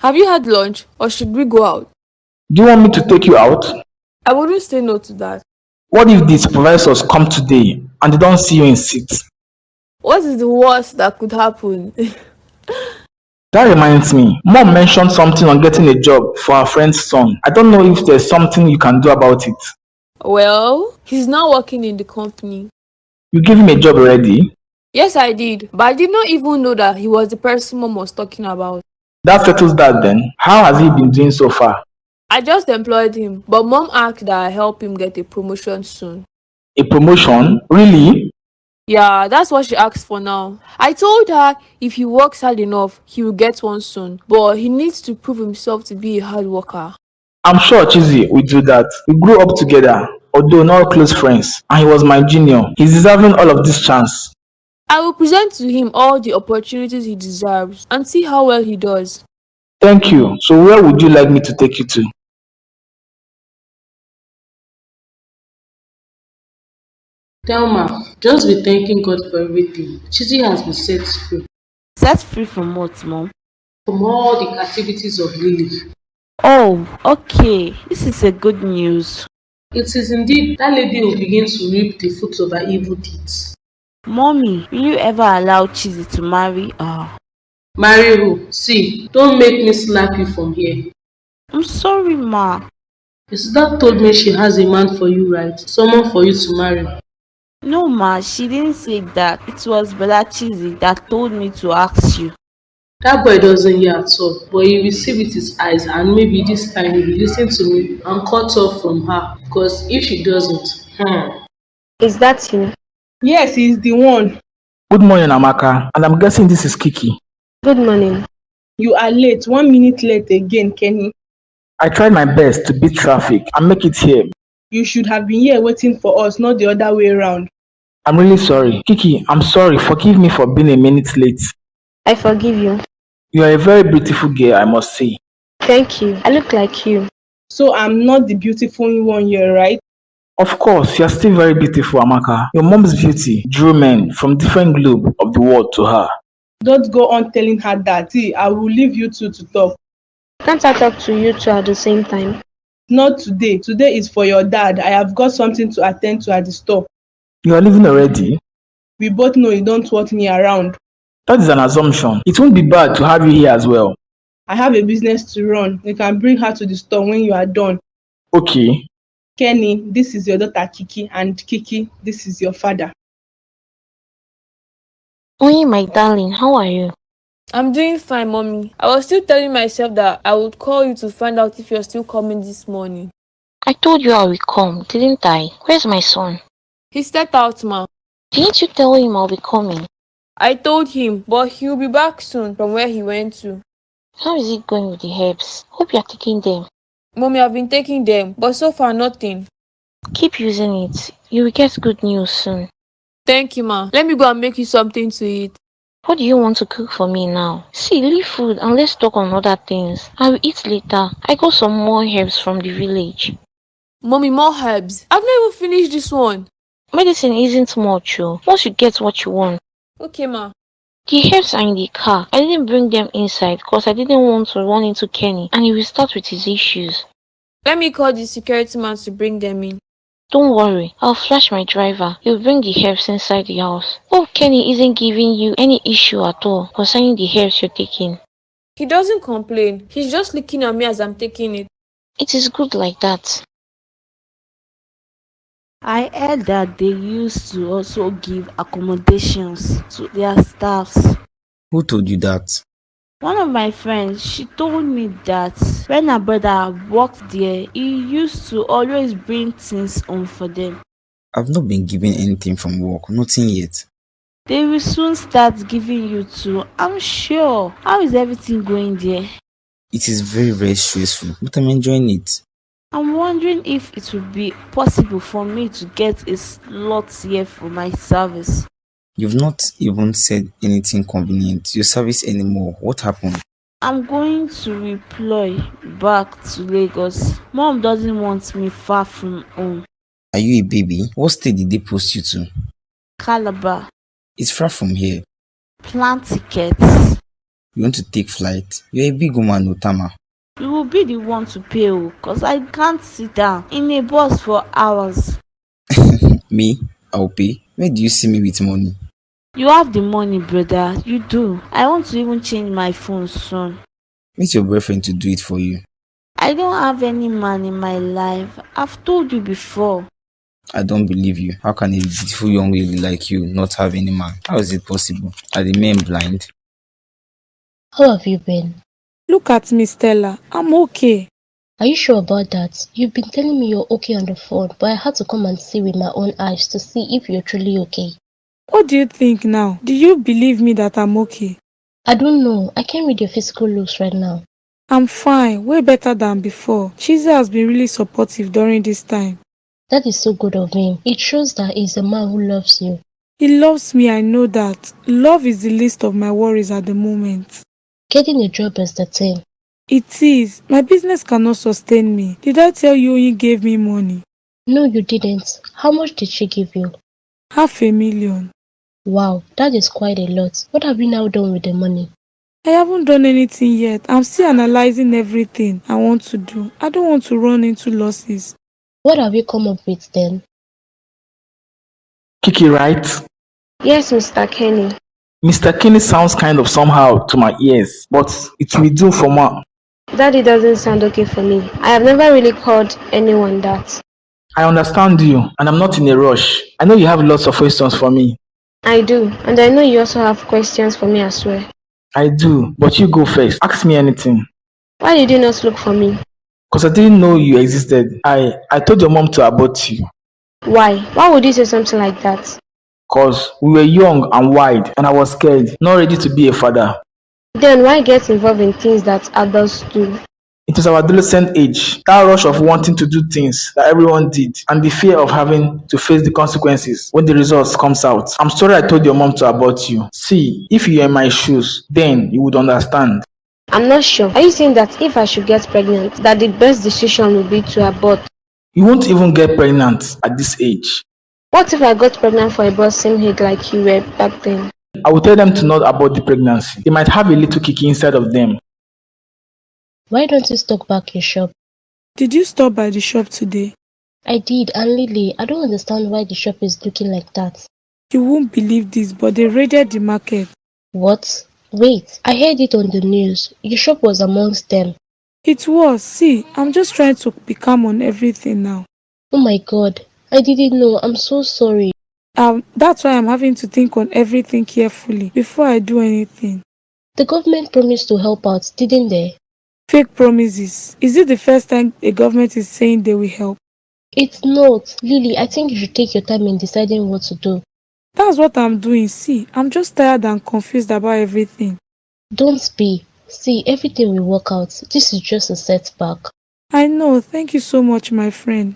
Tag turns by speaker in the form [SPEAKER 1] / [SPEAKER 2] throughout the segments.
[SPEAKER 1] Have you had lunch or should we go out?
[SPEAKER 2] Do you want me to take you out?
[SPEAKER 1] I wouldn't say no to that.
[SPEAKER 2] What if the supervisors come today and they don't see you in seats?
[SPEAKER 1] What is the worst that could happen?
[SPEAKER 2] That reminds me, Mom mentioned something on getting a job for her friend's son. I don't know if there's something you can do about it.
[SPEAKER 1] Well, he's now working in the company.
[SPEAKER 2] You gave him a job already?
[SPEAKER 1] Yes, I did, but I did not even know that he was the person Mom was talking about.
[SPEAKER 2] That settles that then. How has he been doing so far?
[SPEAKER 1] I just employed him, but Mom asked that I help him get a promotion soon.
[SPEAKER 2] A promotion? Really?
[SPEAKER 1] Yeah, that's what she asked for now. I told her if he works hard enough, he will get one soon, but he needs to prove himself to be a hard worker.
[SPEAKER 2] I'm sure Chizzy will do that. We grew up together, although not close friends, and he was my junior. He's deserving all of this chance.
[SPEAKER 1] I will present to him all the opportunities he deserves and see how well he does.
[SPEAKER 2] Thank you. So where would you like me to take you to?
[SPEAKER 3] Thelma, just be thanking God for everything. Chizzy has been set free
[SPEAKER 4] Set free from what, Mom?
[SPEAKER 3] from all the captivities of Lily.
[SPEAKER 4] Oh, okay. This is a good news.
[SPEAKER 3] It is indeed that lady will begin to reap the fruits of her evil deeds.
[SPEAKER 4] Mommy, will you ever allow Chizzy to marry?
[SPEAKER 3] Marry who? See, don't make me slap you from here.
[SPEAKER 4] I'm sorry, Ma.
[SPEAKER 3] Your sister told me she has a man for you, right? Someone for you to marry.
[SPEAKER 4] No, Ma, she didn't say that. It was Bella Chizzy that told me to ask you.
[SPEAKER 3] That boy doesn't hear at all, but he will see with his eyes and maybe this time he will listen to me and cut off from her. Because if she doesn't,
[SPEAKER 5] Is that you?
[SPEAKER 6] Yes, he's the one.
[SPEAKER 2] Good morning, Amaka, and I'm guessing this is Kiki.
[SPEAKER 5] Good morning.
[SPEAKER 6] You are late. 1 minute late again, Kenny.
[SPEAKER 2] I tried my best to beat traffic and make it here.
[SPEAKER 6] You should have been here waiting for us, not the other way around.
[SPEAKER 2] I'm really sorry. Kiki, I'm sorry. Forgive me for being a minute late.
[SPEAKER 5] I forgive you.
[SPEAKER 2] You are a very beautiful girl, I must say.
[SPEAKER 5] Thank you. I look like you.
[SPEAKER 6] So I'm not the beautiful one here, right?
[SPEAKER 2] Of course, you are still very beautiful, Amaka. Your mom's beauty drew men from different globe of the world to her.
[SPEAKER 6] Don't go on telling her that. See, I will leave you two to talk.
[SPEAKER 5] Can't I talk to you two at the same time?
[SPEAKER 6] Not today. Today is for your dad. I have got something to attend to at the store.
[SPEAKER 2] You are leaving already?
[SPEAKER 6] We both know you don't want me around.
[SPEAKER 2] That is an assumption. It won't be bad to have you here as well.
[SPEAKER 6] I have a business to run. You can bring her to the store when you are done.
[SPEAKER 2] Okay.
[SPEAKER 6] Kenny, this is your daughter Kiki, and Kiki, this is your father.
[SPEAKER 5] Oye, my darling, how are you?
[SPEAKER 1] I'm doing fine, Mommy. I was still telling myself that I would call you to find out if you're still coming this morning.
[SPEAKER 5] I told you I will come, didn't I? Where's my son?
[SPEAKER 1] He stepped out, Ma.
[SPEAKER 5] Didn't you tell him I'll be coming?
[SPEAKER 1] I told him, but he'll be back soon from where he went to.
[SPEAKER 5] How is it going with the herbs? Hope you're taking them.
[SPEAKER 1] Mommy, I've been taking them, but so far nothing.
[SPEAKER 5] Keep using it. You will get good news soon.
[SPEAKER 1] Thank you, Ma. Let me go and make you something to eat.
[SPEAKER 5] What do you want to cook for me now? See, leave food and let's talk on other things. I will eat later. I got some more herbs from the village.
[SPEAKER 1] Mommy, more herbs. I've not even finished this one.
[SPEAKER 5] Medicine isn't much, once you get what you want.
[SPEAKER 1] Okay, Ma.
[SPEAKER 5] The herbs are in the car. I didn't bring them inside because I didn't want to run into Kenny and he will start with his issues.
[SPEAKER 1] Let me call the security man to bring them in.
[SPEAKER 5] Don't worry, I'll flash my driver. He'll bring the herbs inside the house. Oh, Kenny isn't giving you any issue at all concerning the herbs you're taking.
[SPEAKER 1] He doesn't complain. He's just looking at me as I'm taking it.
[SPEAKER 5] It is good like that.
[SPEAKER 4] I heard that they used to also give accommodations to their staffs.
[SPEAKER 7] Who told you that?
[SPEAKER 4] One of my friends, she told me that when her brother worked there, he used to always bring things home for them.
[SPEAKER 7] I've not been given anything from work, nothing yet.
[SPEAKER 4] They will soon start giving you too, I'm sure. How is everything going there?
[SPEAKER 7] It is very, very stressful, but I'm enjoying it.
[SPEAKER 4] I'm wondering if it would be possible for me to get a slot here for my service.
[SPEAKER 7] You've not even said anything convenient to your service anymore. What happened?
[SPEAKER 4] I'm going to reploy back to Lagos. Mom doesn't want me far from home.
[SPEAKER 7] Are you a baby? What state did they post you to?
[SPEAKER 4] Calabar.
[SPEAKER 7] It's far from here.
[SPEAKER 4] Plan tickets.
[SPEAKER 7] You want to take flight? You're a big woman, Otama.
[SPEAKER 4] You will be the one to pay cause I can't sit down in a bus for hours.
[SPEAKER 7] Me? I'll pay. Where do you see me with money?
[SPEAKER 4] You have the money, brother. You do. I want to even change my phone soon.
[SPEAKER 7] Meet your boyfriend to do it for you.
[SPEAKER 4] I don't have any man in my life. I've told you before.
[SPEAKER 7] I don't believe you. How can a beautiful young lady like you not have any man? How is it possible? Are the men blind?
[SPEAKER 5] How have you been?
[SPEAKER 1] Look at me, Stella. I'm okay.
[SPEAKER 5] Are you sure about that? You've been telling me you're okay on the phone, but I had to come and see with my own eyes to see if you're truly okay.
[SPEAKER 1] What do you think now? Do you believe me that I'm okay?
[SPEAKER 5] I don't know. I can't read your physical looks right now.
[SPEAKER 1] I'm fine, way better than before. Chizzy has been really supportive during this time.
[SPEAKER 5] That is so good of him. It shows that he's a man who loves you.
[SPEAKER 1] He loves me, I know that. Love is the least of my worries at the moment.
[SPEAKER 5] Getting a job is the thing.
[SPEAKER 1] It is. My business cannot sustain me. Did I tell you he gave me money?
[SPEAKER 5] No, you didn't. How much did she give you?
[SPEAKER 1] 500,000.
[SPEAKER 5] Wow, that is quite a lot. What have you now done with the money?
[SPEAKER 1] I haven't done anything yet. I'm still analyzing everything I want to do. I don't want to run into losses.
[SPEAKER 5] What have you come up with then?
[SPEAKER 2] Kiki, right?
[SPEAKER 8] Yes, Mr. Kenny.
[SPEAKER 2] Mr. Kenny sounds kind of somehow to my ears, but it will do for now.
[SPEAKER 8] Daddy doesn't sound okay for me. I have never really called anyone that.
[SPEAKER 2] I understand you, and I'm not in a rush. I know you have lots of questions for me.
[SPEAKER 8] I do, and I know you also have questions for me as well.
[SPEAKER 2] I do, but you go first. Ask me anything.
[SPEAKER 8] Why did you not look for me?
[SPEAKER 2] Because I didn't know you existed. I told your mom to abort you.
[SPEAKER 8] Why? Why would you say something like that?
[SPEAKER 2] Because we were young and wide, and I was scared, not ready to be a father.
[SPEAKER 8] Then why get involved in things that adults do?
[SPEAKER 2] It was our adolescent age, that rush of wanting to do things that everyone did, and the fear of having to face the consequences when the results comes out. I'm sorry I told your mom to abort you. See, if you were in my shoes, then you would understand.
[SPEAKER 8] I'm not sure. Are you saying that if I should get pregnant, that the best decision would be to abort?
[SPEAKER 2] You won't even get pregnant at this age.
[SPEAKER 8] What if I got pregnant for a boy same age like you were back then?
[SPEAKER 2] I will tell them to not abort the pregnancy. They might have a little Kiki inside of them.
[SPEAKER 5] Why don't you stock back your shop?
[SPEAKER 1] Did you stop by the shop today?
[SPEAKER 5] I did, and Lily, I don't understand why the shop is looking like that.
[SPEAKER 1] You won't believe this, but they raided the market.
[SPEAKER 5] What? Wait, I heard it on the news. Your shop was amongst them.
[SPEAKER 1] It was. See, I'm just trying to be calm on everything now.
[SPEAKER 5] Oh my god, I didn't know. I'm so sorry.
[SPEAKER 1] That's why I'm having to think on everything carefully before I do anything.
[SPEAKER 5] The government promised to help out, didn't they?
[SPEAKER 1] Fake promises. Is it the first time a government is saying they will help?
[SPEAKER 5] It's not. Lily, I think you should take your time in deciding what to do.
[SPEAKER 1] That's what I'm doing. See, I'm just tired and confused about everything.
[SPEAKER 5] Don't be. See, everything will work out. This is just a setback.
[SPEAKER 1] I know. Thank you so much, my friend.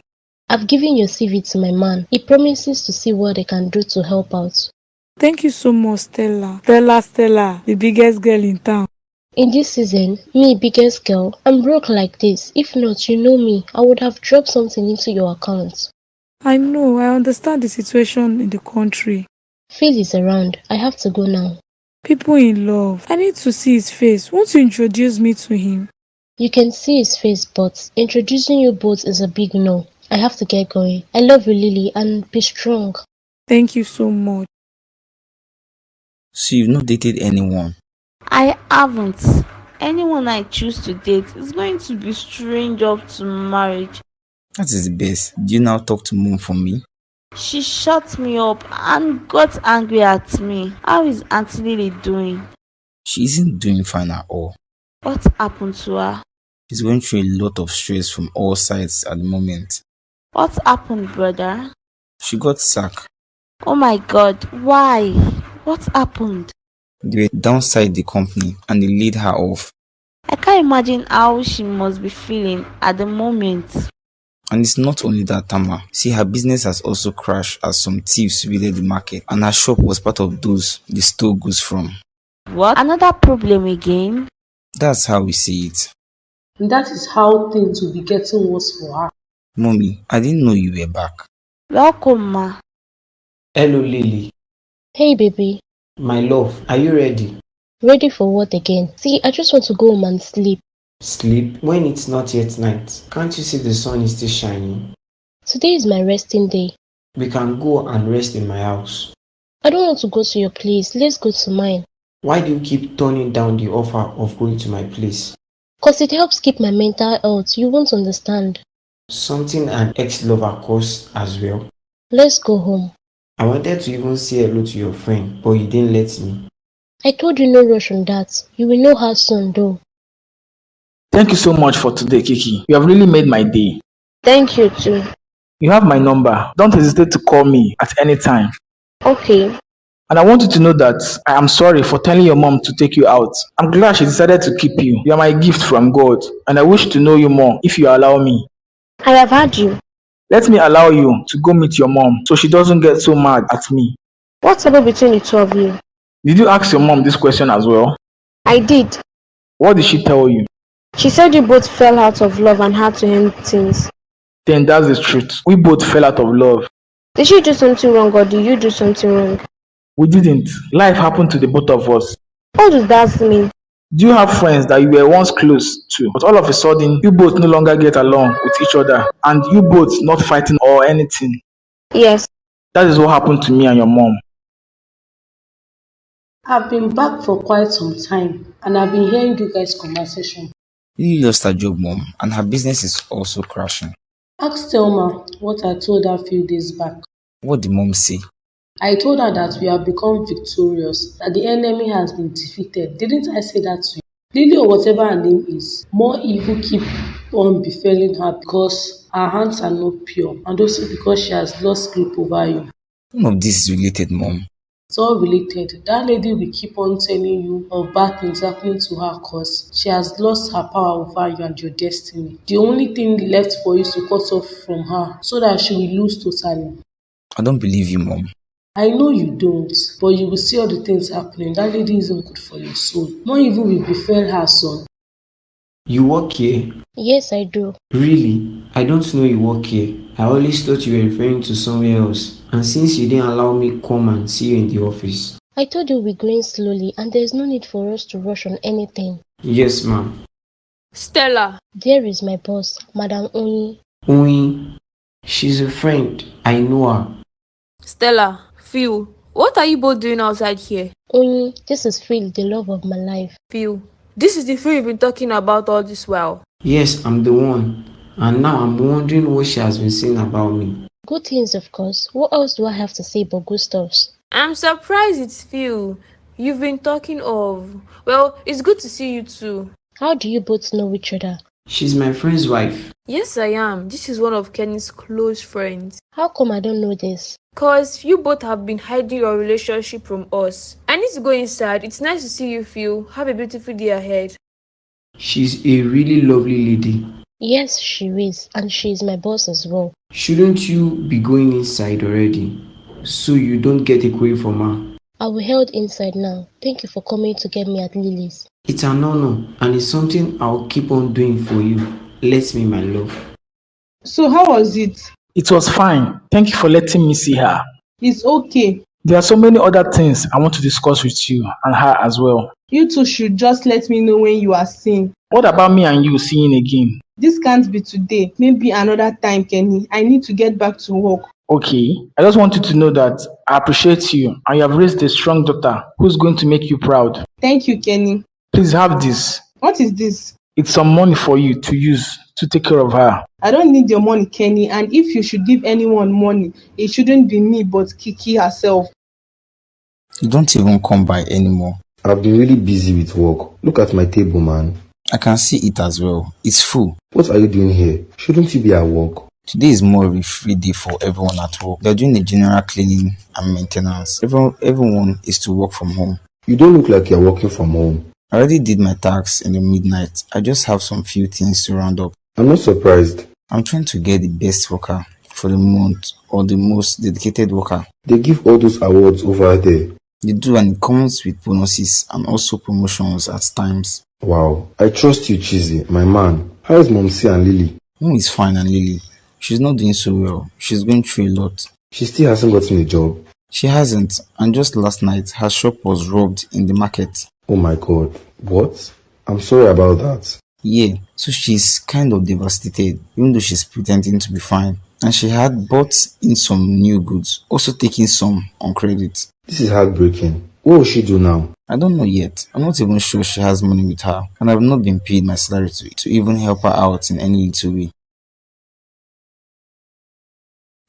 [SPEAKER 5] I've given your CV to my man. He promises to see what they can do to help out.
[SPEAKER 1] Thank you so much, Stella. Stella, the biggest girl in town.
[SPEAKER 5] In this season, me, biggest girl, I'm broke like this. If not, you know me, I would have dropped something into your account.
[SPEAKER 1] I know. I understand the situation in the country.
[SPEAKER 5] Phil is around. I have to go now.
[SPEAKER 1] People in love. I need to see his face. Won't you introduce me to him?
[SPEAKER 5] You can see his face, but introducing you both is a big no. I have to get going. I love you, Lily, and be strong.
[SPEAKER 1] Thank you so much.
[SPEAKER 7] So you've not dated anyone?
[SPEAKER 4] I haven't. Anyone I choose to date is going to be strange up to marriage.
[SPEAKER 7] That is the best. Do you now talk to mom for me?
[SPEAKER 4] She shut me up and got angry at me. How is Auntie Lily doing?
[SPEAKER 7] She isn't doing fine at all.
[SPEAKER 4] What happened to her?
[SPEAKER 7] She's going through a lot of stress from all sides at the moment.
[SPEAKER 4] What happened, brother?
[SPEAKER 7] She got sacked.
[SPEAKER 4] Oh my god, why? What happened?
[SPEAKER 7] They were downside the company and they laid her off.
[SPEAKER 4] I can't imagine how she must be feeling at the moment.
[SPEAKER 7] And it's not only that, Tama. See, her business has also crashed as some thieves raided the market, and her shop was part of those they stole goods from.
[SPEAKER 4] What? Another problem again?
[SPEAKER 7] That's how we see it.
[SPEAKER 3] And that is how things will be getting worse for her.
[SPEAKER 7] Mommy, I didn't know you were back.
[SPEAKER 4] Welcome, ma.
[SPEAKER 9] Hello, Lily.
[SPEAKER 5] Hey, baby.
[SPEAKER 9] My love, are you ready?
[SPEAKER 8] Ready for what again? See, I just want to go home and sleep.
[SPEAKER 9] Sleep when it's not yet night. Can't you see the sun is still shining?
[SPEAKER 8] Today is my resting day.
[SPEAKER 9] We can go and rest in my house.
[SPEAKER 8] I don't want to go to your place. Let's go to mine.
[SPEAKER 9] Why do you keep turning down the offer of going to my place?
[SPEAKER 8] Cause it helps keep my mental health. You won't understand.
[SPEAKER 9] Something an ex-lover caused as well.
[SPEAKER 8] Let's go home.
[SPEAKER 9] I wanted to even say hello to your friend, but you didn't let me.
[SPEAKER 8] I told you no rush on that. You will know how soon though.
[SPEAKER 2] Thank you so much for today, Kiki. You have really made my day.
[SPEAKER 8] Thank you too.
[SPEAKER 2] You have my number. Don't hesitate to call me at any time.
[SPEAKER 8] Okay.
[SPEAKER 2] And I want you to know that I am sorry for telling your mom to take you out. I'm glad she decided to keep you. You are my gift from God, and I wish to know you more if you allow me.
[SPEAKER 8] I have had you.
[SPEAKER 2] Let me allow you to go meet your mom so she doesn't get so mad at me.
[SPEAKER 8] What's happened between the two of you?
[SPEAKER 2] Did you ask your mom this question as well?
[SPEAKER 8] I did.
[SPEAKER 2] What did she tell you?
[SPEAKER 8] She said you both fell out of love and had to end things.
[SPEAKER 2] Then that's the truth. We both fell out of love.
[SPEAKER 8] Did she do something wrong or did you do something wrong?
[SPEAKER 2] We didn't. Life happened to the both of us.
[SPEAKER 8] What does that mean?
[SPEAKER 2] Do you have friends that you were once close to, but all of a sudden you both no longer get along with each other and you both not fighting or anything?
[SPEAKER 8] Yes.
[SPEAKER 2] That is what happened to me and your mom.
[SPEAKER 3] I've been back for quite some time and I've been hearing you guys' conversation.
[SPEAKER 7] Lily lost her job, mom, and her business is also crashing.
[SPEAKER 3] Ask Thelma what I told her a few days back.
[SPEAKER 7] What did mom say?
[SPEAKER 3] I told her that we have become victorious, that the enemy has been defeated. Didn't I say that to you? Lily or whatever her name is, more evil keep on befalling her because her hands are not pure and also because she has lost grip over you.
[SPEAKER 7] None of this is related, mom.
[SPEAKER 3] It's all related. That lady will keep on telling you of bad things happening to her because she has lost her power over you and your destiny. The only thing left for you is to cut off from her so that she will lose totally.
[SPEAKER 7] I don't believe you, mom.
[SPEAKER 3] I know you don't, but you will see all the things happening. That lady isn't good for your soul. More evil will befell her son.
[SPEAKER 9] You work here?
[SPEAKER 8] Yes, I do.
[SPEAKER 9] Really? I don't know you work here. I always thought you were referring to somewhere else. And since you didn't allow me come and see you in the office.
[SPEAKER 8] I told you we're going slowly and there's no need for us to rush on anything.
[SPEAKER 9] Yes, ma'am.
[SPEAKER 1] Stella.
[SPEAKER 8] There is my boss, Madam Oyi.
[SPEAKER 9] Oyin. She's a friend. I know her.
[SPEAKER 1] Stella. Phil. What are you both doing outside here?
[SPEAKER 8] Oyi, this is Phil, the love of my life.
[SPEAKER 1] Phil. This is the Phil you've been talking about all this while.
[SPEAKER 9] Yes, I'm the one. And now I'm wondering what she has been saying about me.
[SPEAKER 8] Good things, of course. What else do I have to say but good stuffs?
[SPEAKER 1] I'm surprised it's Phil you've been talking of. Well, it's good to see you too.
[SPEAKER 8] How do you both know each other?
[SPEAKER 9] She's my friend's wife.
[SPEAKER 1] Yes, I am. This is one of Kenny's close friends.
[SPEAKER 8] How come I don't know this?
[SPEAKER 1] Cause you both have been hiding your relationship from us. I need to go inside. It's nice to see you, Phil. Have a beautiful day ahead.
[SPEAKER 9] She's a really lovely lady.
[SPEAKER 8] Yes, she is, and she is my boss as well.
[SPEAKER 9] Shouldn't you be going inside already, so you don't get away from her?
[SPEAKER 8] I will head inside now. Thank you for coming to get me at Lily's.
[SPEAKER 9] It's an honor, and it's something I'll keep on doing for you. Let me, my love.
[SPEAKER 6] So how was it?
[SPEAKER 2] It was fine. Thank you for letting me see her.
[SPEAKER 6] It's okay.
[SPEAKER 2] There are so many other things I want to discuss with you and her as well.
[SPEAKER 6] You two should just let me know when you are seeing.
[SPEAKER 2] What about me and you seeing again?
[SPEAKER 6] This can't be today. Maybe another time, Kenny. I need to get back to work.
[SPEAKER 2] Okay. I just want you to know that I appreciate you and you have raised a strong daughter who's going to make you proud.
[SPEAKER 6] Thank you, Kenny.
[SPEAKER 2] Please have this.
[SPEAKER 6] What is this?
[SPEAKER 2] It's some money for you to use to take care of her.
[SPEAKER 6] I don't need your money, Kenny. And if you should give anyone money, it shouldn't be me but Kiki herself.
[SPEAKER 7] You don't even come by anymore.
[SPEAKER 10] I've been really busy with work. Look at my table, man.
[SPEAKER 7] I can see it as well. It's full.
[SPEAKER 10] What are you doing here? Shouldn't you be at work?
[SPEAKER 7] Today is more of a free day for everyone at work. They're doing the general cleaning and maintenance. Everyone is to work from home.
[SPEAKER 10] You don't look like you're working from home.
[SPEAKER 7] I already did my tasks in the midnight. I just have some few things to round up.
[SPEAKER 10] I'm not surprised.
[SPEAKER 7] I'm trying to get the best worker for the month or the most dedicated worker.
[SPEAKER 10] They give all those awards over there.
[SPEAKER 7] They do, and it comes with bonuses and also promotions at times.
[SPEAKER 10] Wow. I trust you, Cheesy, my man. How is Momsi and Lily?
[SPEAKER 7] Mom is fine, and Lily, she's not doing so well. She's going through a lot.
[SPEAKER 10] She still hasn't gotten a job.
[SPEAKER 7] She hasn't, and just last night her shop was robbed in the market.
[SPEAKER 10] Oh my god. What? I'm sorry about that.
[SPEAKER 7] Yeah, so she's kind of devastated, even though she's pretending to be fine. And she had bought in some new goods, also taking some on credit.
[SPEAKER 10] This is heartbreaking. What will she do now?
[SPEAKER 7] I don't know yet. I'm not even sure she has money with her, and I've not been paid my salary to even help her out in any little way.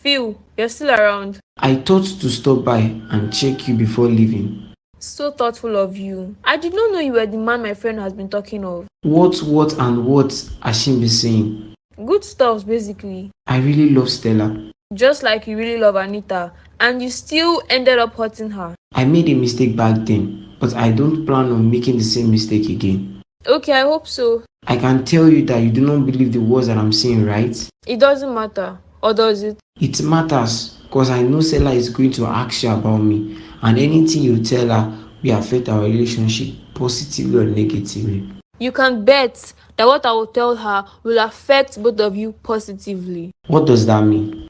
[SPEAKER 1] Phil, you're still around.
[SPEAKER 9] I thought to stop by and check you before leaving.
[SPEAKER 1] So thoughtful of you. I did not know you were the man my friend has been talking of.
[SPEAKER 9] What has she been saying?
[SPEAKER 1] Good stuff, basically.
[SPEAKER 9] I really love Stella.
[SPEAKER 1] Just like you really love Anita, and you still ended up hurting her.
[SPEAKER 9] I made a mistake back then, but I don't plan on making the same mistake again.
[SPEAKER 1] Okay, I hope so.
[SPEAKER 9] I can tell you that you do not believe the words that I'm saying, right?
[SPEAKER 1] It doesn't matter. Or does it?
[SPEAKER 9] It matters, because I know Stella is going to ask you about me, and anything you tell her will affect our relationship positively or negatively.
[SPEAKER 1] You can bet that what I will tell her will affect both of you positively.
[SPEAKER 9] What does that mean?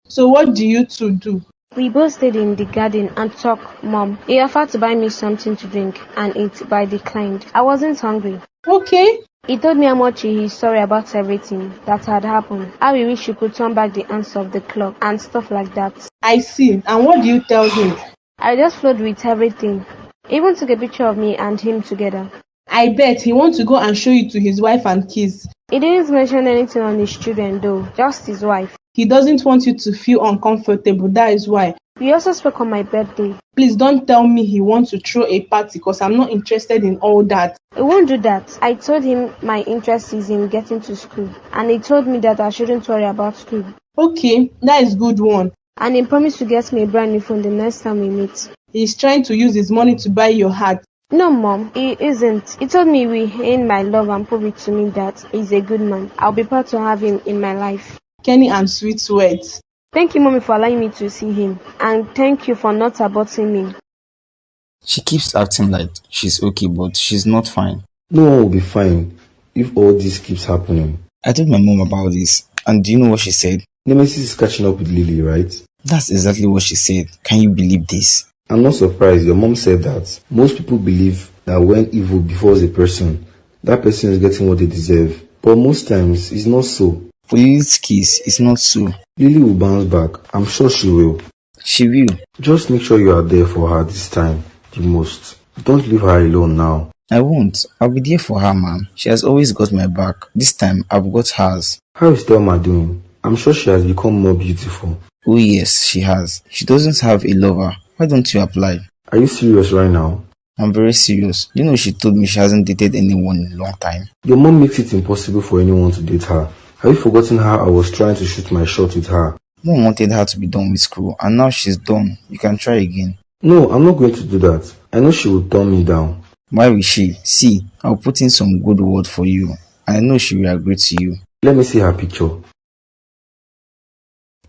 [SPEAKER 6] So what do you two do?
[SPEAKER 8] We both stayed in the garden and talked, Mom. He offered to buy me something to drink and eat, but I declined. I wasn't hungry.
[SPEAKER 6] Okay.
[SPEAKER 8] He told me how much he is sorry about everything that had happened, how he wished he could turn back the hands of the clock and stuff like that.
[SPEAKER 6] I see. And what do you tell him?
[SPEAKER 8] I just flowed with everything. He even took a picture of me and him together.
[SPEAKER 6] I bet he wants to go and show you to his wife and kids.
[SPEAKER 8] He didn't mention anything on his children though, just his wife.
[SPEAKER 6] He doesn't want you to feel uncomfortable, that is why.
[SPEAKER 8] We also spoke on my birthday.
[SPEAKER 6] Please don't tell me he wants to throw a party because I'm not interested in all that.
[SPEAKER 8] He won't do that. I told him my interest is in getting to school, and he told me that I shouldn't worry about school.
[SPEAKER 6] Okay, that is good one.
[SPEAKER 8] And he promised to get me a brand new phone the next time we meet.
[SPEAKER 6] He's trying to use his money to buy your heart.
[SPEAKER 8] No, Mom, he isn't. He told me he will earn my love and prove it to me that he's a good man. I'll be proud to have him in my life.
[SPEAKER 6] Kenny and sweet words.
[SPEAKER 8] Thank you, Mommy, for allowing me to see him. And thank you for not aborting me.
[SPEAKER 7] She keeps acting like she's okay, but she's not fine.
[SPEAKER 10] No one will be fine if all this keeps happening.
[SPEAKER 7] I told my mom about this, and do you know what she said?
[SPEAKER 10] Nemesis is catching up with Lily, right?
[SPEAKER 7] That's exactly what she said. Can you believe this?
[SPEAKER 10] I'm not surprised. Your mom said that. Most people believe that when evil befalls a person, that person is getting what they deserve. But most times, it's not so.
[SPEAKER 7] For Lily's case, it's not so.
[SPEAKER 10] Lily will bounce back. I'm sure she will.
[SPEAKER 7] She will.
[SPEAKER 10] Just make sure you are there for her this time, the most. Don't leave her alone now.
[SPEAKER 7] I won't. I'll be there for her, man. She has always got my back. This time, I've got hers.
[SPEAKER 10] How is Thelma doing? I'm sure she has become more beautiful.
[SPEAKER 7] Oh yes, she has. She doesn't have a lover. Why don't you apply?
[SPEAKER 10] Are you serious right now?
[SPEAKER 7] I'm very serious. You know she told me she hasn't dated anyone in a long time.
[SPEAKER 10] Your mom makes it impossible for anyone to date her. Have you forgotten how I was trying to shoot my shot with her?
[SPEAKER 7] Mom wanted her to be done with school, and now she's done. You can try again.
[SPEAKER 10] No, I'm not going to do that. I know she will turn me down.
[SPEAKER 7] Why will she? See, I'll put in some good word for you. I know she will agree to you.
[SPEAKER 10] Let me see her picture.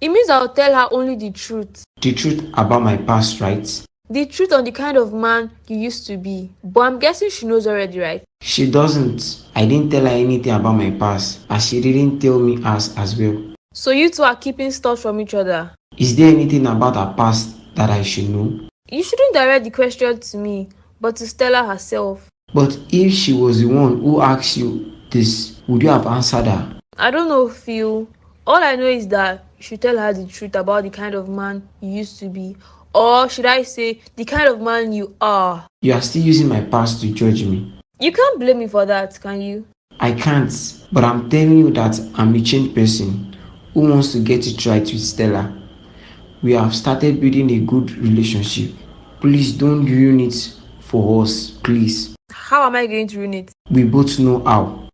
[SPEAKER 1] It means I'll tell her only the truth.
[SPEAKER 9] The truth about my past, right?
[SPEAKER 1] The truth on the kind of man you used to be. But I'm guessing she knows already, right?
[SPEAKER 9] She doesn't. I didn't tell her anything about my past, as she didn't tell me as well.
[SPEAKER 1] So you two are keeping stuff from each other.
[SPEAKER 9] Is there anything about her past that I should know?
[SPEAKER 1] You shouldn't direct the question to me, but to Stella herself.
[SPEAKER 9] But if she was the one who asked you this, would you have answered her?
[SPEAKER 1] I don't know, Phil. All I know is that you should tell her the truth about the kind of man you used to be. Or should I say, the kind of man you are.
[SPEAKER 9] You are still using my past to judge me.
[SPEAKER 1] You can't blame me for that, can you?
[SPEAKER 9] I can't, but I'm telling you that I'm a changed person who wants to get it right with Stella. We have started building a good relationship. Please don't ruin it for us, please.
[SPEAKER 1] How am I going to ruin it?
[SPEAKER 9] We both know how.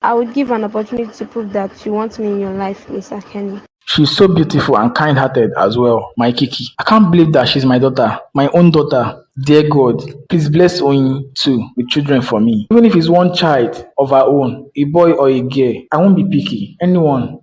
[SPEAKER 8] I would give an opportunity to prove that you want me in your life, Mr. Kenny.
[SPEAKER 2] She's so beautiful and kind-hearted as well, my Kiki. I can't believe that she's my daughter, my own daughter. Dear God, please bless Oyin too with children for me. Even if it's one child of her own, a boy or a girl, I won't be picky. Anyone.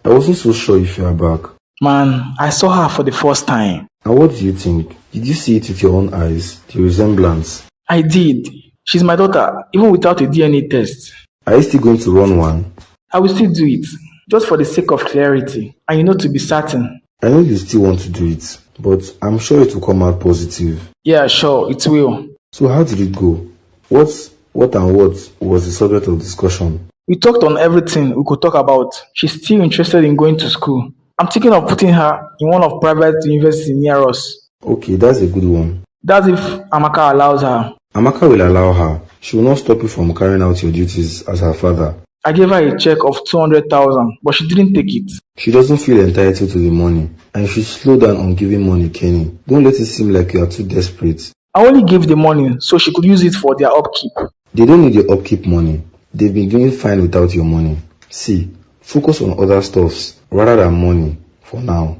[SPEAKER 10] I wasn't so sure if you are back.
[SPEAKER 2] Man, I saw her for the first time.
[SPEAKER 10] And what do you think? Did you see it with your own eyes, the resemblance?
[SPEAKER 2] I did. She's my daughter, even without a DNA test.
[SPEAKER 10] Are you still going to run one?
[SPEAKER 2] I will still do it, just for the sake of clarity, and to be certain.
[SPEAKER 10] I know you still want to do it, but I'm sure it will come out positive.
[SPEAKER 2] Yeah, sure, it will.
[SPEAKER 10] So how did it go? What was the subject of discussion?
[SPEAKER 2] We talked on everything we could talk about. She's still interested in going to school. I'm thinking of putting her in one of private universities near us.
[SPEAKER 10] Okay, that's a good one.
[SPEAKER 2] That's if Amaka allows her.
[SPEAKER 10] Amaka will allow her. She will not stop you from carrying out your duties as her father.
[SPEAKER 2] I gave her a check of 200,000, but she didn't take it.
[SPEAKER 10] She doesn't feel entitled to the money, and you should slow down on giving money, Kenny. Don't let it seem like you are too desperate.
[SPEAKER 2] I only gave the money so she could use it for their upkeep.
[SPEAKER 10] They don't need your upkeep money. They've been doing fine without your money. See, focus on other stuffs rather than money for now.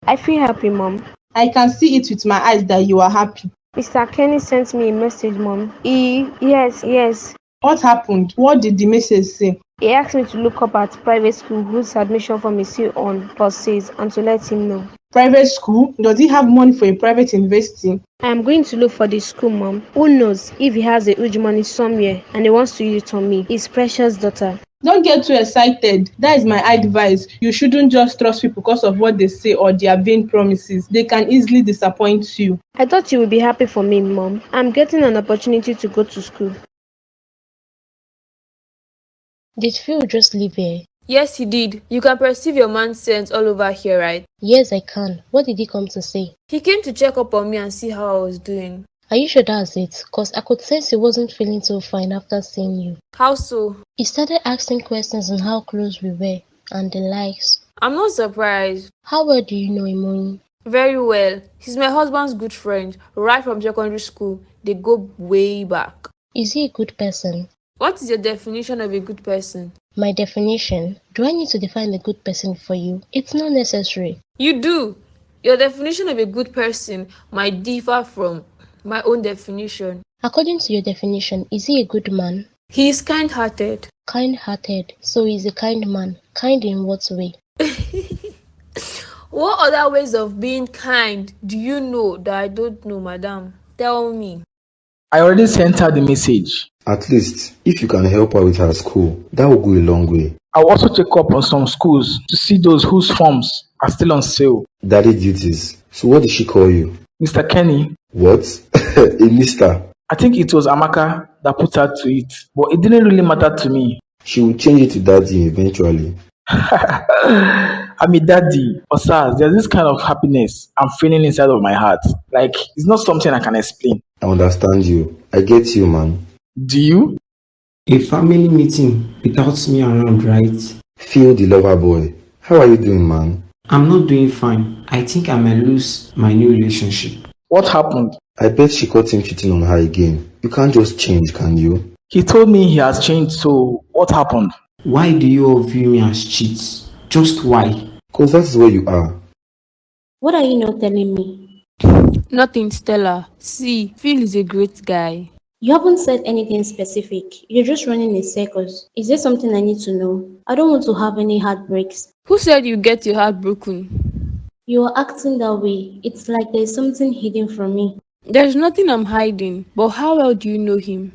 [SPEAKER 8] I feel happy, Mom.
[SPEAKER 6] I can see it with my eyes that you are happy.
[SPEAKER 8] Mr. Kenny sent me a message, Mom. Yes.
[SPEAKER 6] What happened? What did the message say?
[SPEAKER 8] He asked me to look up at private school whose admission form is still on buses and to let him know.
[SPEAKER 6] Private school? Does he have money for a private university?
[SPEAKER 8] I am going to look for the school, Mom. Who knows if he has a huge money somewhere and he wants to use it on me, his precious daughter.
[SPEAKER 6] Don't get too excited. That is my advice. You shouldn't just trust people because of what they say or their vain promises. They can easily disappoint you.
[SPEAKER 8] I thought you would be happy for me, Mom. I'm getting an opportunity to go to school.
[SPEAKER 5] Did Phil just leave here?
[SPEAKER 1] Yes, he did. You can perceive your man's sense all over here, right?
[SPEAKER 5] Yes, I can. What did he come to say?
[SPEAKER 1] He came to check up on me and see how I was doing.
[SPEAKER 5] Are you sure that's it? Cause I could sense he wasn't feeling so fine after seeing you.
[SPEAKER 1] How so?
[SPEAKER 5] He started asking questions on how close we were and the likes.
[SPEAKER 1] I'm not surprised.
[SPEAKER 5] How well do you know him?
[SPEAKER 1] Very well. He's my husband's good friend. Right from secondary school. They go way back.
[SPEAKER 5] Is he a good person?
[SPEAKER 1] What is your definition of a good person?
[SPEAKER 5] My definition? Do I need to define a good person for you? It's not necessary.
[SPEAKER 1] You do. Your definition of a good person might differ from my own definition.
[SPEAKER 5] According to your definition, is he a good man?
[SPEAKER 1] He is kind-hearted.
[SPEAKER 5] Kind-hearted. So he's a kind man. Kind in what way?
[SPEAKER 1] What other ways of being kind do you know that I don't know, madam? Tell me.
[SPEAKER 2] I already sent her the message.
[SPEAKER 10] At least, if you can help her with her school, that will go a long way.
[SPEAKER 2] I'll also check up on some schools to see those whose forms are still on sale.
[SPEAKER 10] Daddy duties. So what did she call you?
[SPEAKER 2] Mr. Kenny.
[SPEAKER 10] What? A mister?
[SPEAKER 2] I think it was Amaka that put her to it, but it didn't really matter to me.
[SPEAKER 10] She will change it to daddy eventually.
[SPEAKER 2] I'm a daddy. But sir, there's this kind of happiness I'm feeling inside of my heart. Like, it's not something I can explain.
[SPEAKER 10] I understand you. I get you, man.
[SPEAKER 2] Do you?
[SPEAKER 9] A family meeting without me around, right?
[SPEAKER 10] Phil the lover boy. How are you doing, man?
[SPEAKER 9] I'm not doing fine. I think I might lose my new relationship.
[SPEAKER 2] What happened?
[SPEAKER 10] I bet she caught him cheating on her again. You can't just change, can you?
[SPEAKER 2] He told me he has changed, so what happened?
[SPEAKER 9] Why do you all view me as cheats? Just why?
[SPEAKER 10] Because that is where you are.
[SPEAKER 8] What are you not telling me?
[SPEAKER 1] Nothing, Stella. See, Phil is a great guy.
[SPEAKER 8] You haven't said anything specific. You're just running in circles. Is there something I need to know? I don't want to have any heartbreaks.
[SPEAKER 1] Who said you get your heart broken?
[SPEAKER 8] You are acting that way. It's like there's something hidden from me.
[SPEAKER 1] There's nothing I'm hiding, but how well do you know him?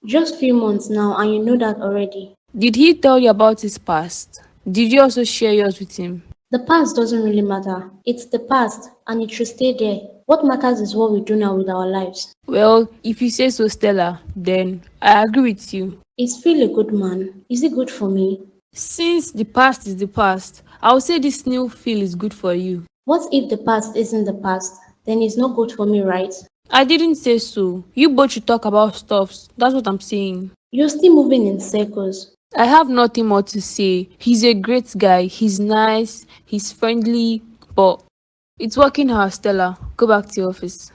[SPEAKER 8] Just few months now and you know that already.
[SPEAKER 1] Did he tell you about his past? Did you also share yours with him?
[SPEAKER 8] The past doesn't really matter. It's the past and it should stay there. What matters is what we do now with our lives.
[SPEAKER 1] Well, if you say so, Stella, then I agree with you.
[SPEAKER 8] Is Phil a good man? Is he good for me?
[SPEAKER 1] Since the past is the past, I'll say this new Phil is good for you.
[SPEAKER 8] What if the past isn't the past? Then it's not good for me, right?
[SPEAKER 1] I didn't say so. You both should talk about stuffs. That's what I'm saying.
[SPEAKER 8] You're still moving in circles.
[SPEAKER 1] I have nothing more to say. He's a great guy. He's nice. He's friendly. But it's working out, Stella. Go back to your office.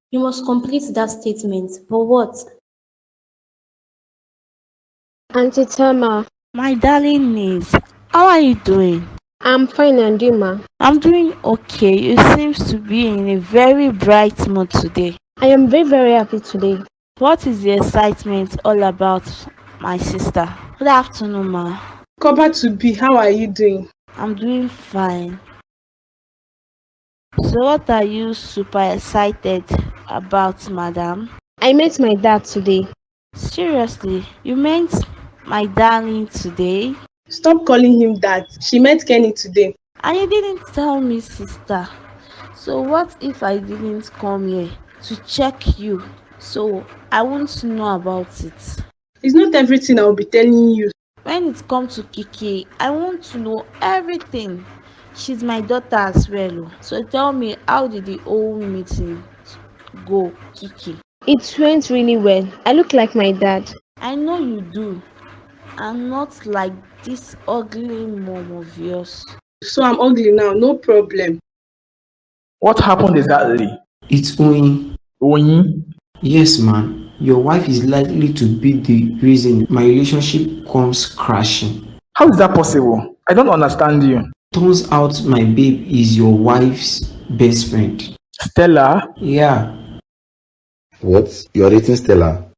[SPEAKER 8] You must complete that statement. But what? Auntie Thelma.
[SPEAKER 4] My darling niece, how are you doing?
[SPEAKER 8] I'm fine, and you, ma?
[SPEAKER 4] I'm doing okay. You seem to be in a very bright mood today.
[SPEAKER 8] I am very, very happy today.
[SPEAKER 4] What is the excitement all about, my sister? Good afternoon, ma.
[SPEAKER 6] Cover to be, how are you doing?
[SPEAKER 4] I'm doing fine. So what are you super excited about, madam?
[SPEAKER 8] I met my dad today.
[SPEAKER 4] Seriously, you meant my darling today?
[SPEAKER 6] Stop calling him that. She met Kenny today.
[SPEAKER 4] And you didn't tell me, sister. So what if I didn't come here to check you? So I want to know about it.
[SPEAKER 6] It's not everything I'll be telling you.
[SPEAKER 4] When it comes to Kiki, I want to know everything. She's my daughter as well. So tell me, how did the whole meeting go, Kiki?
[SPEAKER 8] It went really well. I look like my dad.
[SPEAKER 4] I know you do. I'm not like this ugly mom of yours.
[SPEAKER 6] So I'm ugly now, no problem.
[SPEAKER 2] What happened exactly?
[SPEAKER 9] It's Oyin.
[SPEAKER 2] Oyin?
[SPEAKER 9] Yes, man. Your wife is likely to be the reason my relationship comes crashing.
[SPEAKER 2] How is that possible? I don't understand you.
[SPEAKER 9] Turns out my babe is your wife's best friend.
[SPEAKER 2] Stella?
[SPEAKER 9] Yeah.
[SPEAKER 10] What? You are dating Stella?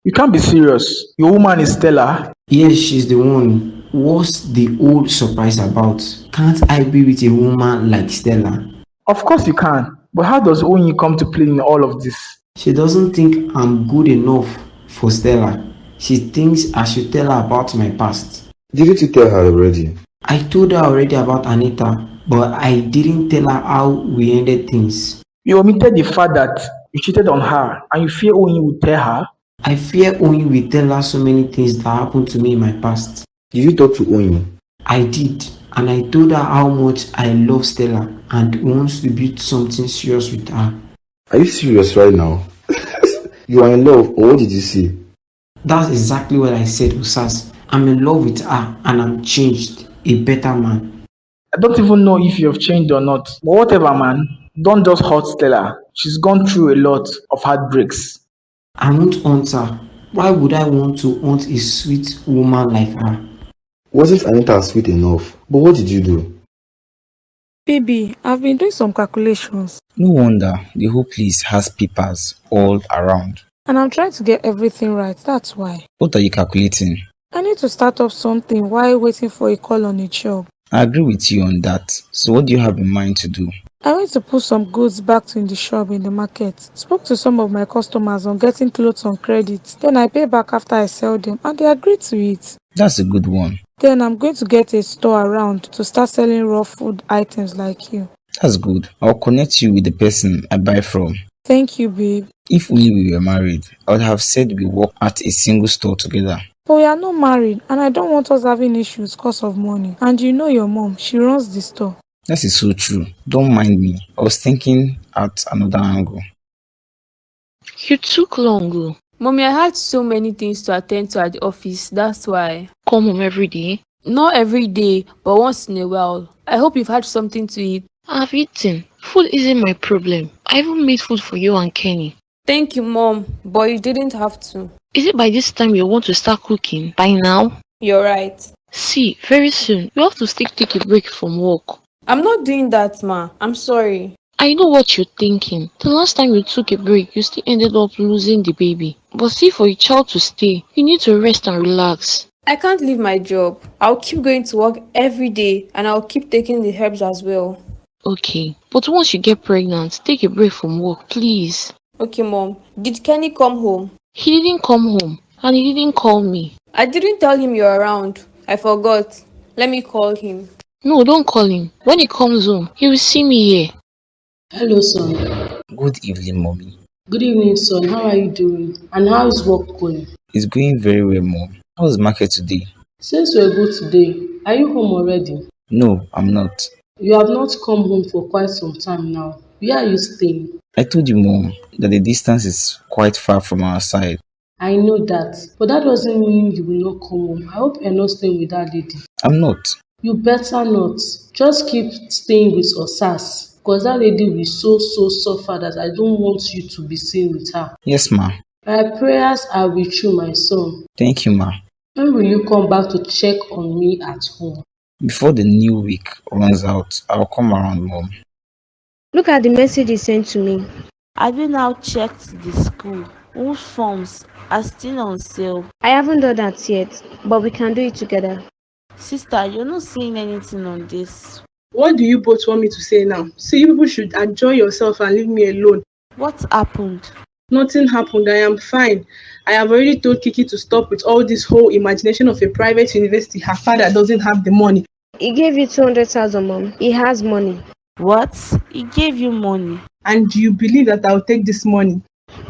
[SPEAKER 2] You can't be serious. Your woman is Stella?
[SPEAKER 9] Yes, she's the one. What's the old surprise about? Can't I be with a woman like Stella?
[SPEAKER 2] Of course you can. But how does Oyin come to play in all of this?
[SPEAKER 9] She doesn't think I'm good enough for Stella. She thinks I should tell her about my past.
[SPEAKER 10] Didn't you tell her already?
[SPEAKER 9] I told her already about Anita, but I didn't tell her how we ended things.
[SPEAKER 2] You omitted the fact that you cheated on her and you fear Oyin would tell her?
[SPEAKER 9] I fear Oyin will tell her so many things that happened to me in my past.
[SPEAKER 10] Did you talk to Oyin?
[SPEAKER 9] I did, and I told her how much I love Stella and wants to build something serious with her.
[SPEAKER 10] Are you serious right now? You are in love, or what did you say?
[SPEAKER 9] That's exactly what I said, Usas. I'm in love with her and I'm changed, a better man.
[SPEAKER 2] I don't even know if you have changed or not. But whatever, man, don't just hurt Stella. She's gone through a lot of heartbreaks.
[SPEAKER 9] I won't haunt her. Why would I want to haunt a sweet woman like her?
[SPEAKER 10] Wasn't Anita sweet enough? But what did you do?
[SPEAKER 11] Baby, I've been doing some calculations
[SPEAKER 7] No wonder the whole place has papers all around.
[SPEAKER 11] and I'm trying to get everything right. That's why.
[SPEAKER 7] What are you calculating?
[SPEAKER 11] I need to start up something while waiting for a call on a job.
[SPEAKER 7] I agree with you on that. So what do you have in mind to do?
[SPEAKER 11] I went to put some goods back in the shop in the market. Spoke to some of my customers on getting clothes on credit. Then I pay back after I sell them and they agreed to it.
[SPEAKER 7] That's a good one.
[SPEAKER 11] Then I'm going to get a store around to start selling raw food items like you.
[SPEAKER 7] That's good. I'll connect you with the person I buy from.
[SPEAKER 11] Thank you, babe.
[SPEAKER 7] If only we were married, I would have said we work at a single store together.
[SPEAKER 11] But we are not married and I don't want us having issues because of money. And you know your mom, she runs the store.
[SPEAKER 7] That is so true. Don't mind me. I was thinking at another angle.
[SPEAKER 5] You took long. Oh.
[SPEAKER 1] Mommy, I had so many things to attend to at the office. That's why.
[SPEAKER 5] Come home every day.
[SPEAKER 1] Not every day, but once in a while. I hope you've had something to eat.
[SPEAKER 5] I've eaten. Food isn't my problem. I even made food for you and Kenny.
[SPEAKER 1] Thank you, Mom, but you didn't have to.
[SPEAKER 5] Is it by this time you want to start cooking? By now?
[SPEAKER 1] You're right.
[SPEAKER 5] See, very soon, you have to still take a break from work.
[SPEAKER 1] I'm not doing that, Ma. I'm sorry.
[SPEAKER 5] I know what you're thinking. The last time you took a break, you still ended up losing the baby. But see, for a child to stay, you need to rest and relax.
[SPEAKER 1] I can't leave my job. I'll keep going to work every day and I'll keep taking the herbs as well.
[SPEAKER 5] Okay, but once you get pregnant, take a break from work, please.
[SPEAKER 1] Okay, Mom. Did Kenny come home?
[SPEAKER 5] He didn't come home, and he didn't call me.
[SPEAKER 1] I didn't tell him you're around. I forgot. Let me call him.
[SPEAKER 5] No, don't call him. When he comes home, he will see me here.
[SPEAKER 3] Hello, son.
[SPEAKER 7] Good evening, Mommy.
[SPEAKER 3] Good evening, son. How are you doing? And how is work going?
[SPEAKER 7] It's going very well, Mom. How was market today?
[SPEAKER 3] Since we're good today, are you home already?
[SPEAKER 7] No, I'm not.
[SPEAKER 3] You have not come home for quite some time now. Where are you staying?
[SPEAKER 7] I told you, Mom, that the distance is quite far from our side.
[SPEAKER 3] I know that, but that doesn't mean you will not come home. I hope you're not staying with that lady.
[SPEAKER 7] I'm not.
[SPEAKER 3] You better not. Just keep staying with Osas, because that lady will so suffer that I don't want you to be seen with her.
[SPEAKER 7] Yes, Ma.
[SPEAKER 3] My prayers are with you, my son.
[SPEAKER 7] Thank you, Ma.
[SPEAKER 3] When will you come back to check on me at home?
[SPEAKER 7] Before the new week runs out, I'll come around, Mom.
[SPEAKER 8] Look at the message he sent to me.
[SPEAKER 4] Have you now checked the school? Whose forms are still on sale?
[SPEAKER 8] I haven't done that yet, but we can do it together.
[SPEAKER 4] Sister, you're not saying anything on this.
[SPEAKER 6] What do you both want me to say now? See, you people should enjoy yourself and leave me alone.
[SPEAKER 4] What happened?
[SPEAKER 6] Nothing happened. I am fine. I have already told Kiki to stop with all this whole imagination of a private university. Her father doesn't have the money.
[SPEAKER 8] He gave you 200,000, mom. He has money.
[SPEAKER 4] What? He gave you money?
[SPEAKER 6] And you believe that I'll take this money?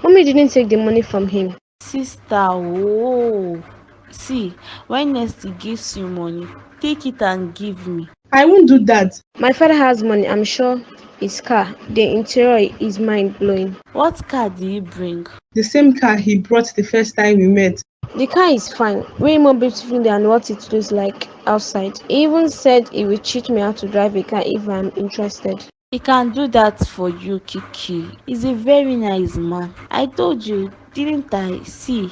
[SPEAKER 8] Mommy didn't take the money from him.
[SPEAKER 4] Sister, oh. See, when next he gives you money, take it and give me.
[SPEAKER 6] I won't do that.
[SPEAKER 8] My father has money. I'm sure his car, the interior is mind-blowing.
[SPEAKER 4] What car did he bring?
[SPEAKER 6] The same car he brought the first time we met.
[SPEAKER 8] The car is fine, way more beautiful than what it looks like outside. He even said he will teach me how to drive a car if I'm interested.
[SPEAKER 4] He can do that for you, Kiki. He's a very nice man. I told you, didn't I? See,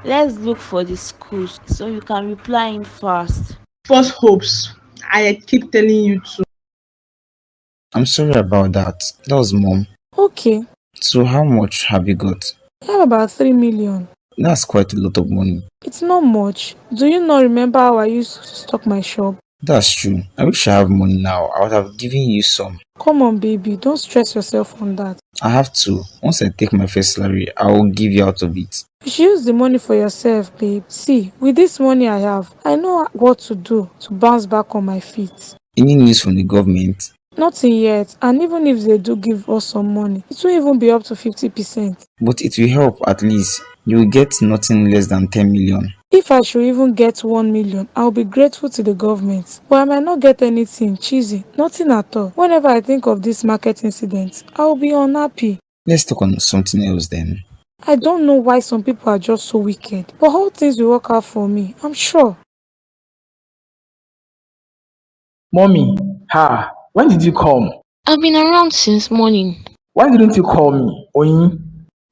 [SPEAKER 4] let's look for the schools so you can reply him fast.
[SPEAKER 6] False hopes. I keep telling you to.
[SPEAKER 7] I'm sorry about that. That was mom.
[SPEAKER 11] Okay,
[SPEAKER 7] So how much have you got?
[SPEAKER 11] I have about 3 million.
[SPEAKER 7] That's quite a lot of money.
[SPEAKER 11] It's not much. Do you not remember how I used to stock my shop?
[SPEAKER 7] That's true. I wish I have money now. I would have given you some.
[SPEAKER 11] Come on, baby, don't stress yourself on that.
[SPEAKER 7] I have to. Once I take my first salary, I will give you out of it.
[SPEAKER 11] You should use the money for yourself, babe. See, with this money I have, I know what to do to bounce back on my feet.
[SPEAKER 7] Any news from the government?
[SPEAKER 11] Nothing yet, and even if they do give us some money, it won't even be up to 50%.
[SPEAKER 7] But it will help at least. You will get nothing less than 10 million.
[SPEAKER 11] If I should even get 1 million, I'll be grateful to the government. But I might not get anything, cheesy, nothing at all. Whenever I think of this market incident, I'll be unhappy.
[SPEAKER 7] Let's talk on something else then.
[SPEAKER 11] I don't know why some people are just so wicked, but all things will work out for me, I'm sure.
[SPEAKER 2] Mommy, when did you come?
[SPEAKER 5] I've been around since morning.
[SPEAKER 2] Why didn't you call me, Oyin?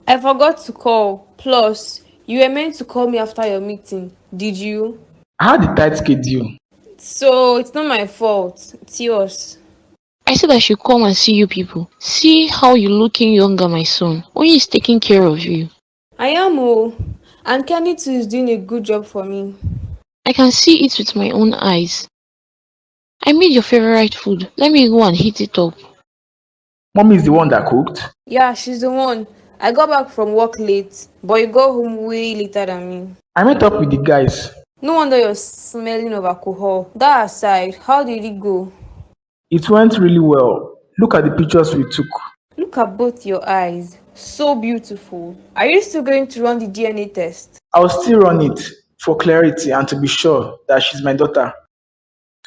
[SPEAKER 1] I forgot to call. Plus, you were meant to call me after your meeting. Did you?
[SPEAKER 2] I had a tight schedule.
[SPEAKER 1] So, it's not my fault. It's yours.
[SPEAKER 5] I said I should come and see you people. See how you're looking younger, my son. Only is taking care of you.
[SPEAKER 1] I am, oh. And Kenny too is doing a good job for me.
[SPEAKER 5] I can see it with my own eyes. I made your favorite food. Let me go and heat it up.
[SPEAKER 2] Mommy is the one that cooked.
[SPEAKER 1] Yeah, she's the one. I got back from work late, but you got home way later than me.
[SPEAKER 2] I met up with the guys.
[SPEAKER 1] No wonder you're smelling of alcohol. That aside, how did it go?
[SPEAKER 2] It went really well. Look at the pictures we took.
[SPEAKER 1] Look at both your eyes. So beautiful. Are you still going to run the DNA test?
[SPEAKER 2] I'll still run it for clarity and to be sure that she's my daughter.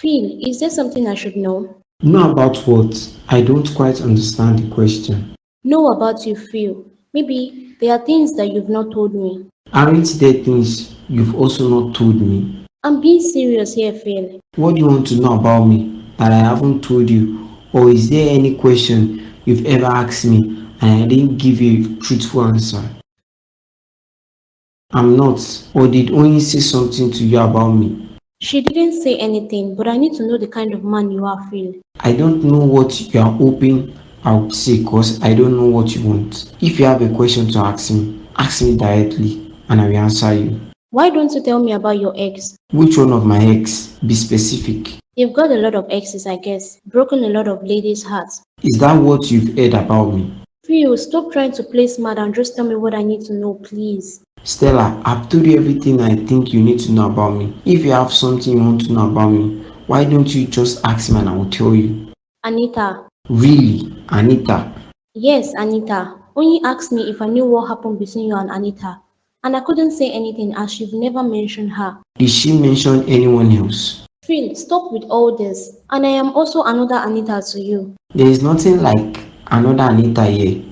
[SPEAKER 12] Phil, is there something I should know?
[SPEAKER 9] Know about what? I don't quite understand the question.
[SPEAKER 12] Know about you, Phil. Maybe there are things that you've not told me.
[SPEAKER 9] Aren't there things you've also not told me?
[SPEAKER 12] I'm being serious here, Phil.
[SPEAKER 9] What do you want to know about me that I haven't told you? Or is there any question you've ever asked me and I didn't give you a truthful answer? I'm not. Or did Oyin say something to you about me?
[SPEAKER 12] She didn't say anything, but I need to know the kind of man you are, Phil.
[SPEAKER 9] I don't know what you are hoping I would say because I don't know what you want. If you have a question to ask me directly and I will answer you.
[SPEAKER 12] Why don't you tell me about your ex?
[SPEAKER 9] Which one of my ex? Be specific.
[SPEAKER 12] You've got a lot of exes, I guess. Broken a lot of ladies' hearts.
[SPEAKER 9] Is that what you've heard about me?
[SPEAKER 12] Phil, stop trying to play smart and just tell me what I need to know, please.
[SPEAKER 9] Stella, I've told you everything I think you need to know about me. If you have something you want to know about me, why don't you just ask me and I will tell you?
[SPEAKER 12] Anita.
[SPEAKER 9] Really? Anita?
[SPEAKER 12] Yes, Anita. Only asked me if I knew what happened between you and Anita. And I couldn't say anything as you've never mentioned her.
[SPEAKER 9] Did she mention anyone else?
[SPEAKER 12] Phil, stop with all this. And I am also another Anita to you.
[SPEAKER 9] There is nothing like another Anita here.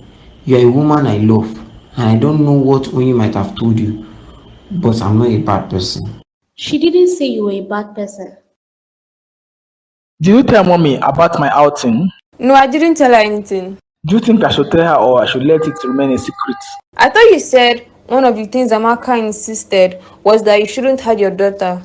[SPEAKER 9] You are a woman I love. And I don't know what Oyin might have told you. But I'm not a bad person.
[SPEAKER 12] She didn't say you were a bad person.
[SPEAKER 2] Did you tell mommy about my outing?
[SPEAKER 1] No, I didn't tell her anything.
[SPEAKER 2] Do you think I should tell her or I should let it remain a secret?
[SPEAKER 1] I thought you said one of the things Amaka insisted was that you shouldn't hide your daughter.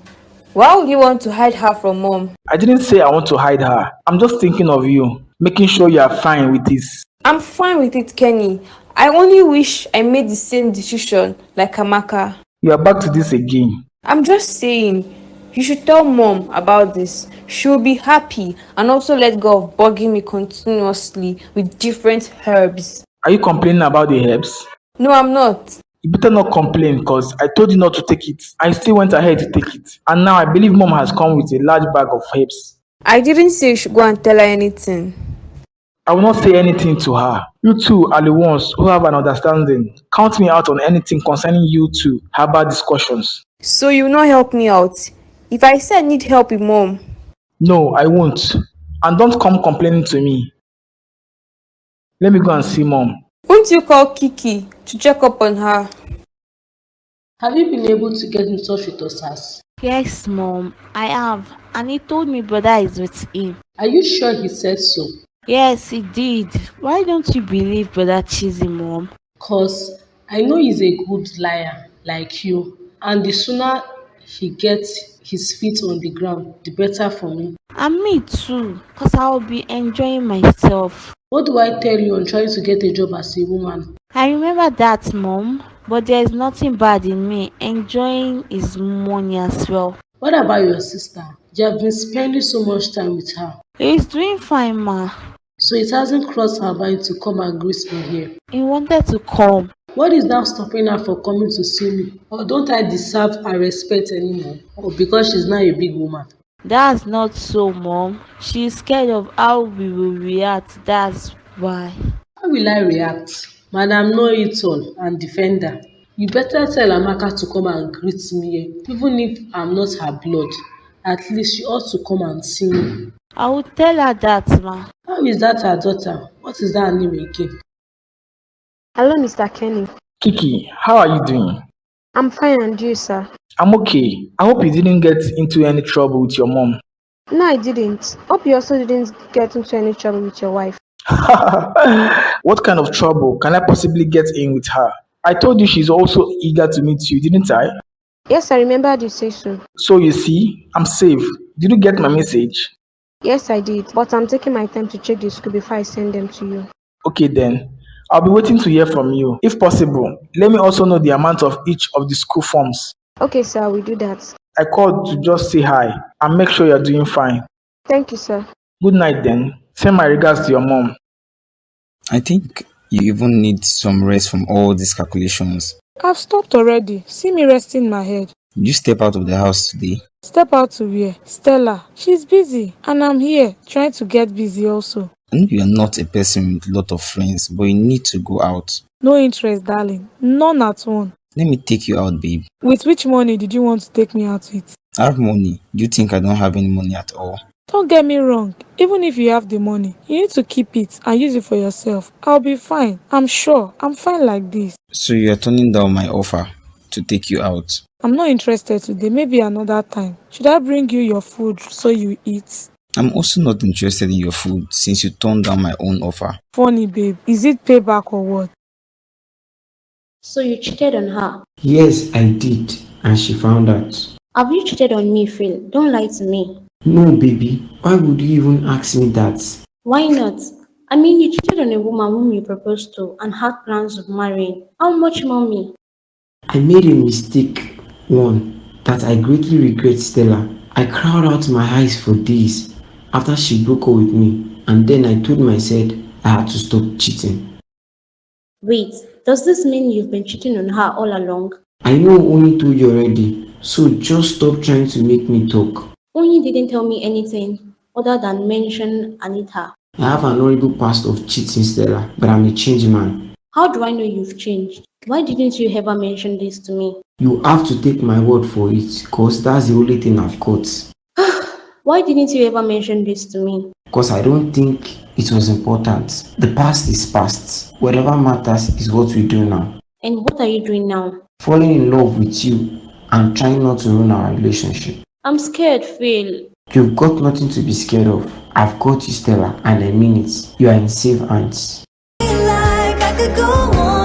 [SPEAKER 1] Why would you want to hide her from mom?
[SPEAKER 2] I didn't say I want to hide her. I'm just thinking of you, making sure you are fine with this.
[SPEAKER 1] I'm fine with it, Kenny. I only wish I made the same decision like Amaka.
[SPEAKER 2] You are back to this again.
[SPEAKER 1] I'm just saying, you should tell mom about this. She will be happy and also let go of bugging me continuously with different herbs.
[SPEAKER 2] Are you complaining about the herbs?
[SPEAKER 1] No, I'm not.
[SPEAKER 2] You better not complain because I told you not to take it. I still went ahead to take it. And now I believe mom has come with a large bag of herbs.
[SPEAKER 1] I didn't say you should go and tell her anything.
[SPEAKER 2] I will not say anything to her. You two are the ones who have an understanding. Count me out on anything concerning you two herbal discussions.
[SPEAKER 1] So you will not help me out. If I say I need help with mom.
[SPEAKER 2] No, I won't. And don't come complaining to me. Let me go and see mom.
[SPEAKER 1] Won't you call Kiki to check up on her?
[SPEAKER 3] Have you been able to get in touch with Osas?
[SPEAKER 4] Yes, Mom, I have. And he told me brother is with him.
[SPEAKER 3] Are you sure he said so?
[SPEAKER 4] Yes, he did. Why don't you believe brother Cheesy, Mom?
[SPEAKER 3] Cause I know he's a good liar like you, and the sooner he gets his feet on the ground, the better for me.
[SPEAKER 4] And me too, because I'll be enjoying myself.
[SPEAKER 3] What do I tell you on trying to get a job as a woman?
[SPEAKER 4] I remember that, Mom, but there is nothing bad in me enjoying his money as well.
[SPEAKER 3] What about your sister? You have been spending so much time with her.
[SPEAKER 4] He's doing fine, ma.
[SPEAKER 3] So it hasn't crossed her mind to come and greet me here.
[SPEAKER 4] He wanted to come.
[SPEAKER 3] What is now stopping her from coming to see me? Or don't I deserve her respect anymore? Or because she's now a big woman?
[SPEAKER 4] That's not so, Mom. She's scared of how we will react. That's why.
[SPEAKER 3] How will I react? Madam know-it-all and defender. You better tell Amaka to come and greet me here. Even if I'm not her blood, at least she ought to come and see me.
[SPEAKER 4] I will tell her that, ma.
[SPEAKER 3] How is that her daughter? What is that name again?
[SPEAKER 8] Hello, Mr. Kenny.
[SPEAKER 2] Kiki, how are you doing?
[SPEAKER 8] I'm fine, and you, sir?
[SPEAKER 2] I'm okay. I hope you didn't get into any trouble with your mom.
[SPEAKER 8] No, I didn't. Hope you also didn't get into any trouble with your wife.
[SPEAKER 2] What kind of trouble can I possibly get in with her? I told you she's also eager to meet you, didn't I?
[SPEAKER 8] Yes, I remembered you say so.
[SPEAKER 2] So you see, I'm safe. Did you get my message?
[SPEAKER 8] Yes, I did, but I'm taking my time to check the school before I send them to you.
[SPEAKER 2] Okay then. I'll be waiting to hear from you. If possible, let me also know the amount of each of the school forms.
[SPEAKER 8] Okay, sir, we do that.
[SPEAKER 2] I called to just say hi and make sure you're doing fine.
[SPEAKER 8] Thank you, sir.
[SPEAKER 2] Good night then. Send my regards to your mom.
[SPEAKER 7] I think you even need some rest from all these calculations.
[SPEAKER 11] I've stopped already. See me resting my head.
[SPEAKER 7] Did you step out of the house today?
[SPEAKER 11] Step out to where? Stella. She's busy, and I'm here trying to get busy also.
[SPEAKER 7] I know you are not a person with a lot of friends, but you need to go out.
[SPEAKER 11] No interest, darling. None at one.
[SPEAKER 7] Let me take you out, babe.
[SPEAKER 11] With which money did you want to take me out with?
[SPEAKER 7] I have money. Do you think I don't have any money at all?
[SPEAKER 11] Don't get me wrong. Even if you have the money, you need to keep it and use it for yourself. I'll be fine. I'm sure. I'm fine like this.
[SPEAKER 7] So you are turning down my offer to take you out?
[SPEAKER 11] I'm not interested today. Maybe another time. Should I bring you your food so you eat?
[SPEAKER 7] I'm also not interested in your food since you turned down my own offer.
[SPEAKER 11] Funny, babe. Is it payback or what?
[SPEAKER 12] So you cheated on her?
[SPEAKER 9] Yes, I did, and she found out.
[SPEAKER 12] Have you cheated on me, Phil? Don't lie to me.
[SPEAKER 9] No, baby. Why would you even ask me that?
[SPEAKER 12] Why not? I mean, you cheated on a woman whom you proposed to and had plans of marrying. How much more me?
[SPEAKER 9] I made a mistake. One, that I greatly regret, Stella. I cried out my eyes for days after she broke up with me, and then I told myself I had to stop cheating.
[SPEAKER 12] Wait, does this mean you've been cheating on her all along?
[SPEAKER 9] I know Only told you already, so just stop trying to make me talk.
[SPEAKER 12] Only didn't tell me anything other than mention Anita.
[SPEAKER 9] I have an horrible past of cheating, Stella, but I'm a changed man.
[SPEAKER 12] How do I know you've changed? Why didn't you ever mention this to me?
[SPEAKER 9] You have to take my word for it, cause that's the only thing I've got.
[SPEAKER 12] Why didn't you ever mention this to me?
[SPEAKER 9] Because I don't think it was important. The past is past. Whatever matters is what we do now.
[SPEAKER 12] And what are you doing now?
[SPEAKER 9] Falling in love with you and trying not to ruin our relationship.
[SPEAKER 12] I'm scared, Phil.
[SPEAKER 9] You've got nothing to be scared of. I've got you, Stella, and I mean it. You are in safe hands.
[SPEAKER 13] Like I could go on